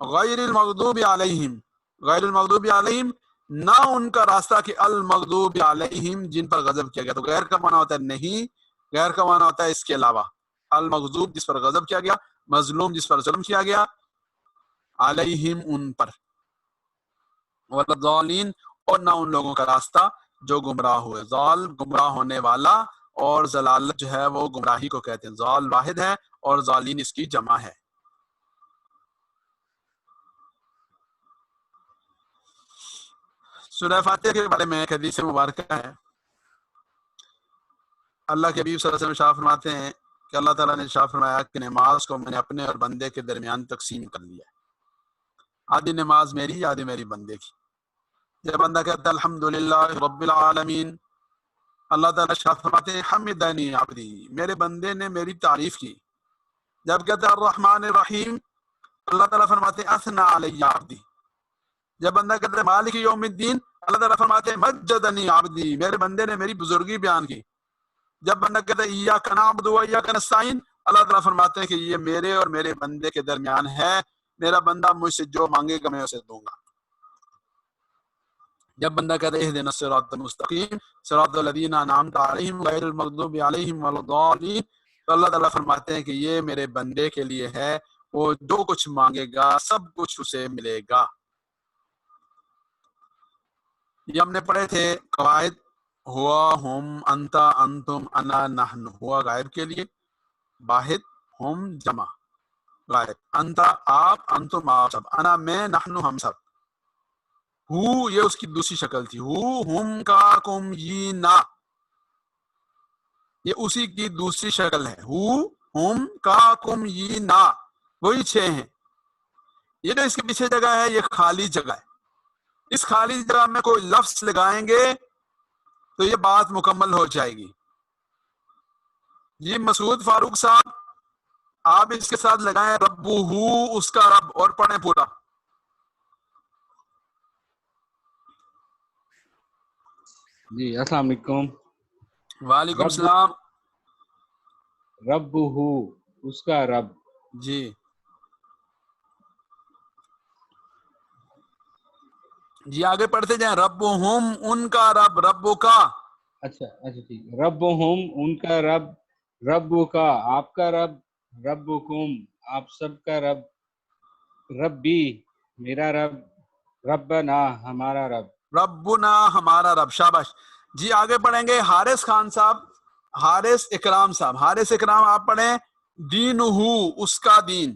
غیر المغضوب علیہم، غیر المغضوب علیہم نہ ان کا راستہ کہ المغضوب علیہم جن پر غضب کیا گیا. تو غیر کا معنی ہوتا ہے نہیں، غیر کا معنی ہوتا ہے اس کے علاوہ. المغضوب جس پر غضب کیا گیا، مظلوم جس پر ظلم کیا گیا، علیہم ان پر، والضالین اور نہ ان لوگوں کا راستہ جو گمراہ ہوئے. ضال گمراہ ہونے والا اور ضلالت جو ہے وہ گمراہی کو کہتے ہیں. ضال واحد ہے اور ضالین اس کی جمع ہے. سورہ فاتحہ کے بارے میں ایک حدیث مبارکہ ہے. اللہ کے حبیب صلی اللہ علیہ وسلم شاہ فرماتے ہیں کہ اللہ تعالیٰ نے شاہ فرمایا کہ نماز کو میں نے اپنے اور بندے کے درمیان تقسیم کر لیا. آدھی نماز میری، آدھی میری بندے کی. جب بندہ کہتا ہے الحمدللہ رب العالمین، اللہ تعالیٰ شاہ فرماتے ہیں حمدنی عبدی، میرے بندے نے میری تعریف کی. جب کہتا ہے الرحمن الرحیم، اللہ تعالیٰ فرماتے ہیں اثنى علی عبدی. جب بندہ کہتا ہے مالک یوم الدین، اللہ تعالیٰ فرماتے ہیں مجدنی عبدی، میرے بندے نے میری بزرگی بیان کی. جب بندہ کہتا ہے ایاک نعبد و ایاک نستعین، اللہ تعالیٰ فرماتے ہیں کہ یہ میرے اور میرے بندے کے درمیان ہے، میرا بندہ مجھ سے جو مانگے گا میں اسے دوں گا. جب بندہ کہتا ہے اہدنا الصراط المستقیم صراط الذین انعمت علیہم غیر المغضوب علیہم ولا الضالین، تو اللہ تعالیٰ فرماتے ہیں کہ یہ میرے بندے کے لیے ہے، وہ جو کچھ مانگے گا سب کچھ اسے ملے گا. یہ ہم نے پڑھے تھے قواعد. ہوا، ہم، انتا، انتم، انا، نحن. ہوا غائب کے لیے، واحد، ہم جمع غائب، انتا آپ، انتم آپ سب، انا میں، نحن ہم سب. ہو یہ اس کی دوسری شکل تھی. ہو، ہم، کا، کم، یہ، نا، یہ اسی کی دوسری شکل ہے. ہو، ہم، کا، کم، یہ، نا، وہی 6 ہیں. یہ جو اس کے پیچھے جگہ ہے یہ خالی جگہ ہے. اس خالی جگہ میں کوئی لفظ لگائیں گے تو یہ بات مکمل ہو جائے گی. جی مسعود فاروق صاحب آپ اس کے ساتھ لگائیں ربو ہو، اس کا رب، اور پڑھیں پورا. جی السلام علیکم. وعلیکم السلام. رب ہو، اس کا رب. جی جی آگے پڑھتے جائیں. رب ہم ان کا رب، ربو کا. اچھا ٹھیک. رب ہم ان کا رب، ربو کا آپ کا رب، ربکم آپ سب کا رب، ربی میرا رب، ربنا ہمارا رب. ربنا ہمارا رب. شاباش. جی آگے پڑھیں گے حارث خان صاحب، حارث اکرام صاحب. حارث اکرام آپ پڑھیں دین ہو، اس کا دین.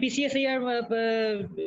PCSIR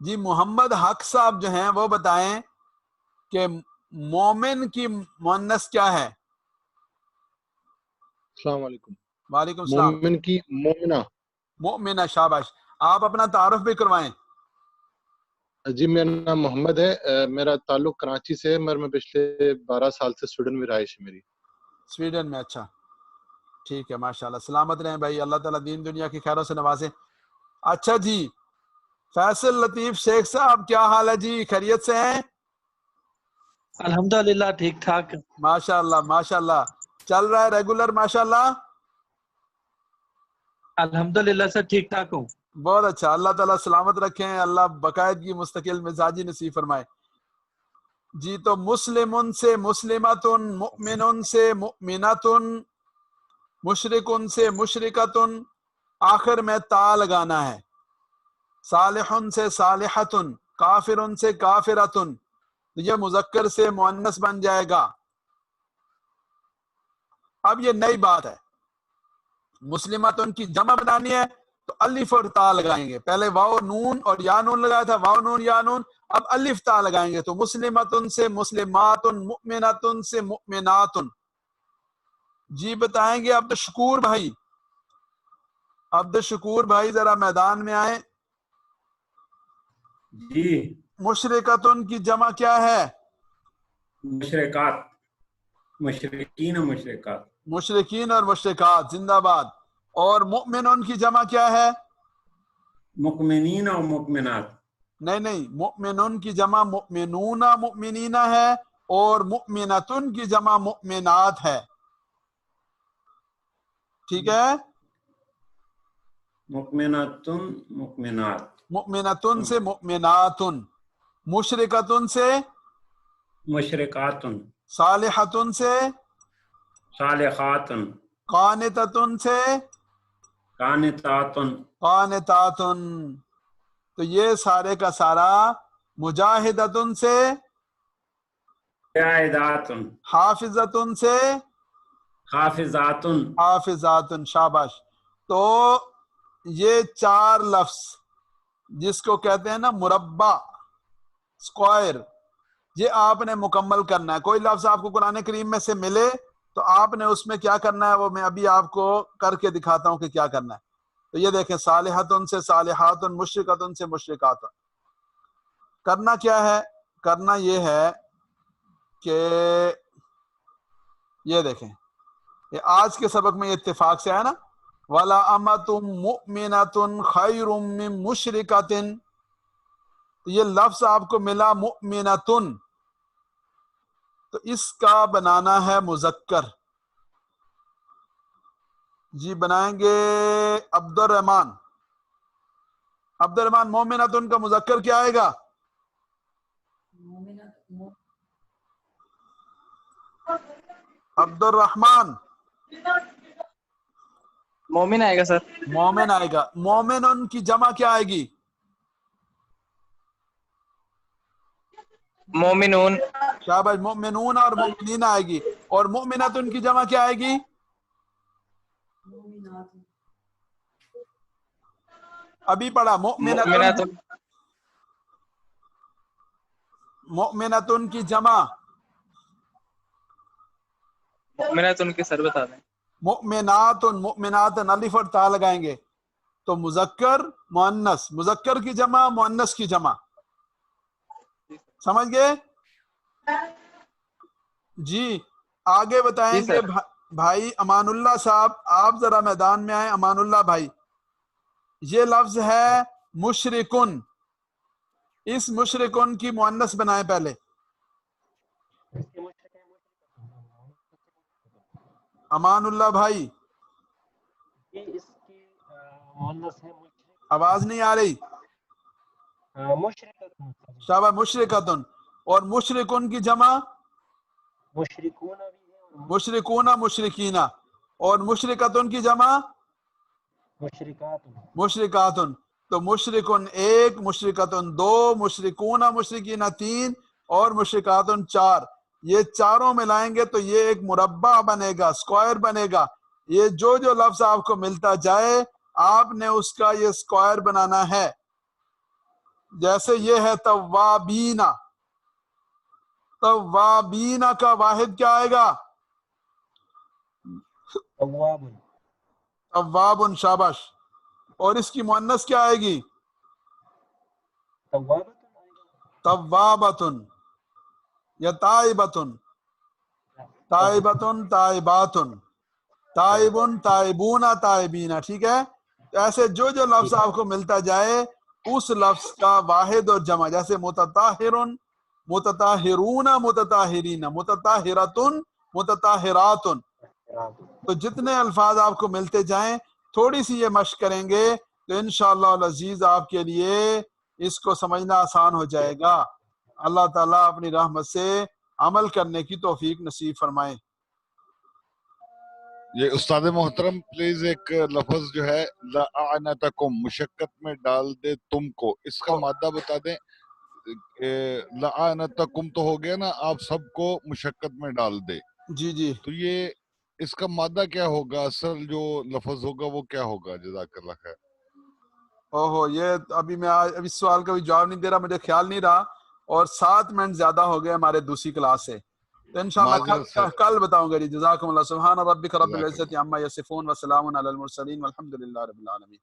جی محمد حق صاحب جو ہیں وہ بتائیں کہ مومن کی مؤنث کیا ہے؟ السلام علیکم. وعلیکم السلام. مومن کی مومنہ. مؤمنہ. شاباش. آپ اپنا تعارف بھی کروائیں. جی میرا نام محمد ہے، میرا تعلق کراچی سے ہے، میں پچھلے 12 سال سے سویڈن میں رہائش ہے میری. سویڈن میں. اچھا ٹھیک ہے، ماشاءاللہ. سلامت رہیں بھائی، اللہ تعالیٰ دین دنیا کی خیروں سے نوازے. اچھا جی فیصل لطیف شیخ صاحب کیا حال ہے جی؟ خیریت سے ہیں؟ الحمدللہ ٹھیک ٹھاک. ماشاءاللہ ماشاءاللہ. چل رہا ہے ریگولر ماشاءاللہ؟ الحمدللہ سر ٹھیک ٹھاک ہوں. بہت اچھا. اللہ تعالیٰ سلامت رکھیں، اللہ باقاعدگی مستقل مزاجی نصیب فرمائے. جی تو مسلمن سے مسلمتن، مؤمنن سے مؤمنتن، مشرکن سے مشرکتن، آخر میں تا لگانا ہے. صالحن سے صالحتن، کافرن سے کافرتن، یہ مذکر سے مؤنث بن جائے گا. اب یہ نئی بات ہے، مسلمتن کی جمع بنانی ہے تو الف اور تا لگائیں گے. پہلے واو نون اور یا نون لگایا تھا، واو نون یا نون، اب الف تا لگائیں گے. تو مسلمتن سے مسلماتن، مؤمنتن سے مؤمناتن. جی بتائیں گے عبد الشکور بھائی. عبد الشکور بھائی ذرا میدان میں آئیں. جی مشرکتن کی جمع کیا ہے؟ مشرکات. مشرکین و مشرکات. مشرکین اور مشرکات. زندہ باد. اور مؤمنون کی جمع کیا ہے؟ مؤمنین و مؤمنات. نہیں، مؤمنون کی جمع مؤمنون مؤمنین ہے، اور مؤمنتن کی جمع مؤمنات ہے. ٹھیک ہے؟ مؤمناتن مؤمنات. مؤمنتن سے مؤمناتن، مشرکتن سے مشرکاتن، صالحتن سے صالحاتن، قانتتن سے قانتاتن. قانتاتن. تو یہ سارے کا سارا. مجاہدتن سے جاہداتن، حافظتن سے حافظاتن. حافظاتن. شاباش. تو یہ 4 لفظ جس کو کہتے ہیں نا مربع، اسکوائر، یہ آپ نے مکمل کرنا ہے. کوئی لفظ آپ کو قرآن کریم میں سے ملے تو آپ نے اس میں کیا کرنا ہے، وہ میں ابھی آپ کو کر کے دکھاتا ہوں کہ کیا کرنا ہے. تو یہ دیکھیں، صالحتن سے صالحاتن، مشرکتن سے مشرکاتن. کرنا کیا ہے؟ کرنا یہ ہے کہ یہ دیکھیں، یہ آج کے سبق میں یہ اتفاق سے ہے نا، وَلَا أَمَةٌ مُؤْمِنَةٌ خَيْرٌ مِّن مُشْرِكَةٍ. تو یہ لفظ آپ کو ملا مؤمنتن، تو اس کا بنانا ہے مذکر. جی بنائیں گے عبد الرحمن. عبد الرحمن مومنتن کا مذکر کیا آئے گا؟ عبد الرحمن مومن آئے گا سر. مومن آئے گا. مومنن کی جمع کیا آئے گی؟ مومنون. شاباش. مؤمنون اور مؤمنین آئے گی. اور مؤمنتن کی جمع کیا آئے گی؟ ابھی پڑھا مؤمنتن. مؤمنتن کی جمع مؤمناتن کی سر بتا دیں. مؤمناتن. مؤمناتن الف اور تا لگائیں گے تو مذکر مؤنث، مذکر کی جمع مؤنث کی جمع. سمجھ گئے جی؟ آگے بتائیں گے بھائی امان اللہ صاحب. آپ ذرا میدان میں آئیں. امان اللہ بھائی، یہ لفظ ہے مشرکن. اس مشرکن کی مؤنث بنائیں پہلے. امان اللہ بھائی آواز نہیں آ رہی. شاباش. مشرکتن. اور مشرکن کی جمع مشرکون مشرکین. اور مشرکتن کی جمع مشرکاتن. تو مشرکن 1، مشرکتن 2، مشرکون مشرکین 3، اور مشرکاتن 4. یہ چاروں ملائیں گے تو یہ ایک مربع بنے گا، اسکوائر بنے گا. یہ جو لفظ آپ کو ملتا جائے آپ نے اس کا یہ اسکوائر بنانا ہے. جیسے یہ ہے توابینا، توابینا کا واحد کیا آئے گا؟ توابن، شاباش. اور اس کی مؤنث کیا آئے گی؟ توابتن یا تائبتن، تائبتن تائباتن، تائبن تائبونا تائبینا. ٹھیک ہے، ایسے جو جو لفظ آپ کو ملتا جائے اس لفظ کا واحد اور جمع، جیسے متطہرن، متطہرون، متطہرین، متطہرتن، متطہراتن. تو جتنے الفاظ آپ کو ملتے جائیں تھوڑی سی یہ مشق کریں گے تو انشاءاللہ العزیز آپ کے لیے اس کو سمجھنا آسان ہو جائے گا. اللہ تعالیٰ اپنی رحمت سے عمل کرنے کی توفیق نصیب فرمائے. یہ استاد محترم پلیز ایک لفظ جو ہے لعنتکم، مشقت میں ڈال دے تم کو، اس کا مادہ بتا دیں. لعنتکم تو ہو گیا نا، آپ سب کو مشقت میں ڈال دے. جی جی. تو یہ اس کا مادہ کیا ہوگا، اصل جو لفظ ہوگا وہ کیا ہوگا؟ جزاک اللہ خیر. اوہو، یہ ابھی میں ابھی سوال کا بھی جواب نہیں دے رہا، مجھے خیال نہیں رہا، اور 7 منٹ زیادہ ہو گئے ہمارے دوسری کلاس سے، تو انشاءاللہ کل بتاؤں گا. جی جزاکم اللہ. سبحان ربک رب العزت عما یصفون وسلام علی المرسلین والحمد للہ رب العالمین.